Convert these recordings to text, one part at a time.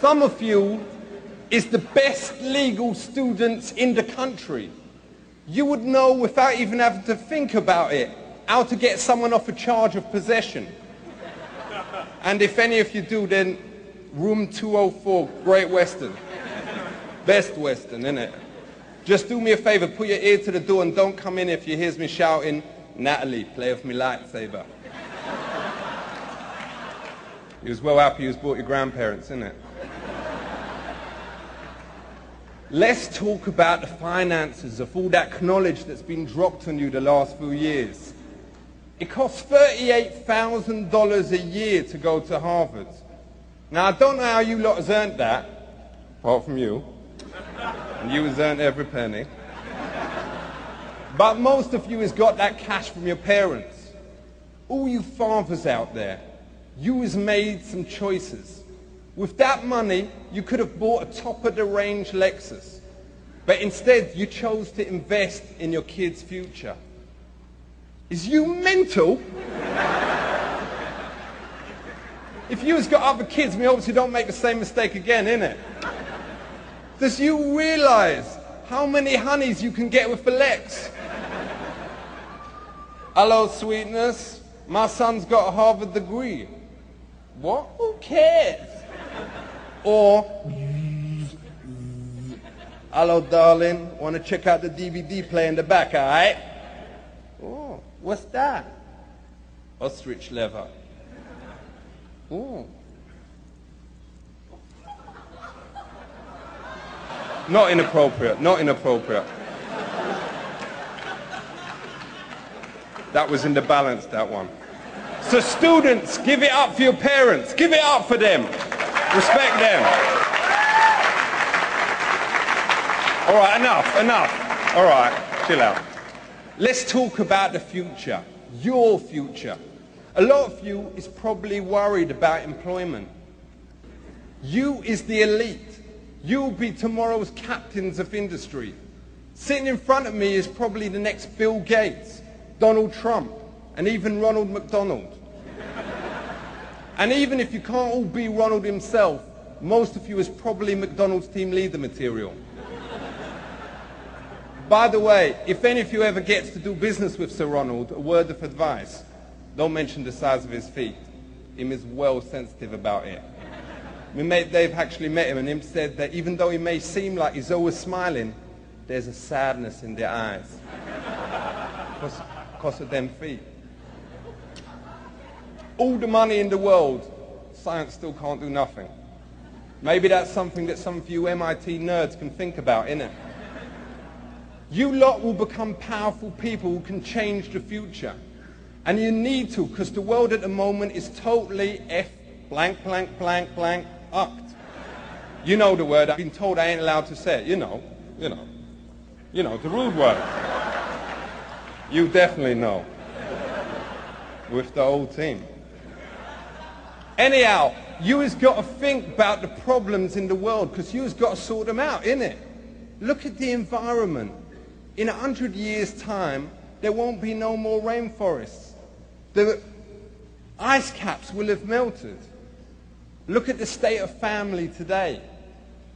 Some of you is the best legal students in the country. You would know without even having to think about it how to get someone off a charge of possession. And if any of you do, then room 204, Great Western. Best Western, innit? Just do me a favor, put your ear to the door and don't come in if you hear me shouting, "Natalie, play with me lightsaber." You was well happy you was brought your grandparents, innit? Let's talk about the finances of all that knowledge that's been dropped on you the last few years. It costs $38,000 a year to go to Harvard. Now, I don't know how you lot has earned that, apart from you. And you has earned every penny. But most of you has got that cash from your parents. All you fathers out there, you has made some choices. With that money, you could have bought a top-of-the-range Lexus. But instead, you chose to invest in your kids' future. Is you mental? If you has got other kids, we hope you don't make the same mistake again, innit? Does you realise how many honeys you can get with the Lex? Hello, sweetness. My son's got a Harvard degree. What? Who cares? Or, hello, darling. Want to check out the DVD player in the back, all right? Oh, what's that? Ostrich leather. Oh. Not inappropriate, not inappropriate. That was in the balance, that one. So students, give it up for your parents. Give it up for them. Respect them. All right, enough. All right, chill out. Let's talk about the future, your future. A lot of you is probably worried about employment. You is the elite. You'll be tomorrow's captains of industry. Sitting in front of me is probably the next Bill Gates, Donald Trump, and even Ronald McDonald. And even if you can't all be Ronald himself, most of you is probably McDonald's team leader material. By the way, if any of you ever gets to do business with Sir Ronald, a word of advice, don't mention the size of his feet. Him is well sensitive about it. My mate Dave actually met him and him said that even though he may seem like he's always smiling, there's a sadness in their eyes. Because of them feet. All the money in the world, science still can't do nothing. Maybe that's something that some of you MIT nerds can think about, innit? You lot will become powerful people who can change the future. And you need to, because the world at the moment is totally ucked. You know the word. I've been told I ain't allowed to say it. You know, the rude word. You definitely know. With the whole team. Anyhow, you has got to think about the problems in the world, because you has got to sort them out, innit? Look at the environment. In 100 years' time, there won't be no more rainforests. The ice caps will have melted. Look at the state of family today.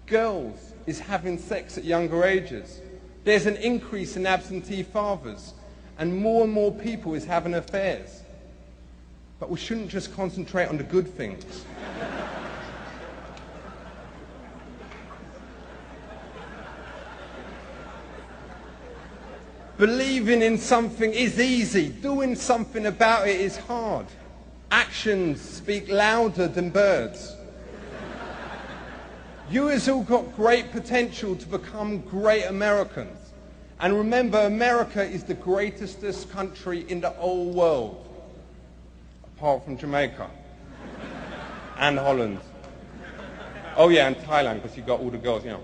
Girls is having sex at younger ages. There's an increase in absentee fathers. And more people is having affairs. But we shouldn't just concentrate on the good things. Believing in something is easy. Doing something about it is hard. Actions speak louder than birds. You has all got great potential to become great Americans. And remember, America is the greatest country in the whole world. Apart from Jamaica. And Holland. Oh yeah, and Thailand, because you got all the girls, you know.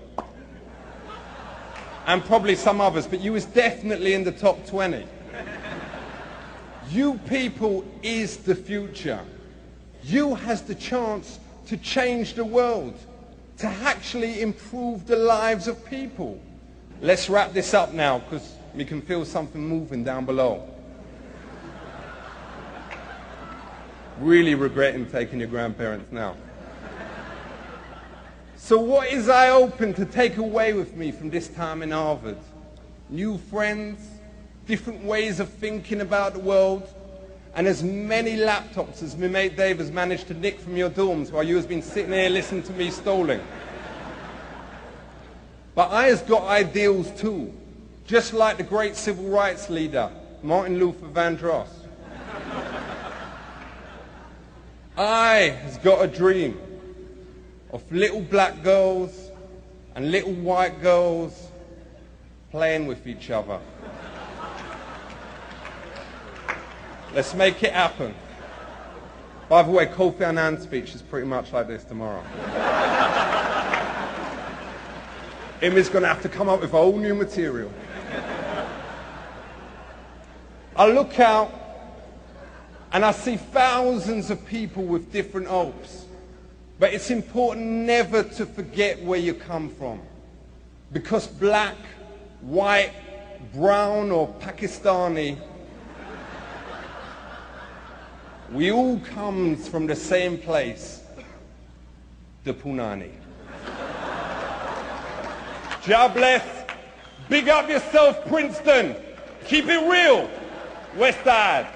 And probably some others, but you was definitely in the top 20. You people is the future. You has the chance to change the world, to actually improve the lives of people. Let's wrap this up now, because we can feel something moving down below. Really regretting taking your grandparents now. So what is I hoping to take away with me from this time in Harvard? New friends, different ways of thinking about the world, and as many laptops as my mate Dave has managed to nick from your dorms while you has been sitting here listening to me stalling. But I has got ideals too, just like the great civil rights leader, Martin Luther Vandross. I has got a dream of little black girls and little white girls playing with each other. Let's make it happen. By the way, Kofi Annan's speech is pretty much like this tomorrow. Him is going to have to come up with a whole new material. I look out and I see thousands of people with different hopes. But it's important never to forget where you come from. Because black, white, brown or Pakistani, we all come from the same place, the Punani. God bless. Big up yourself, Princeton. Keep it real. West Side.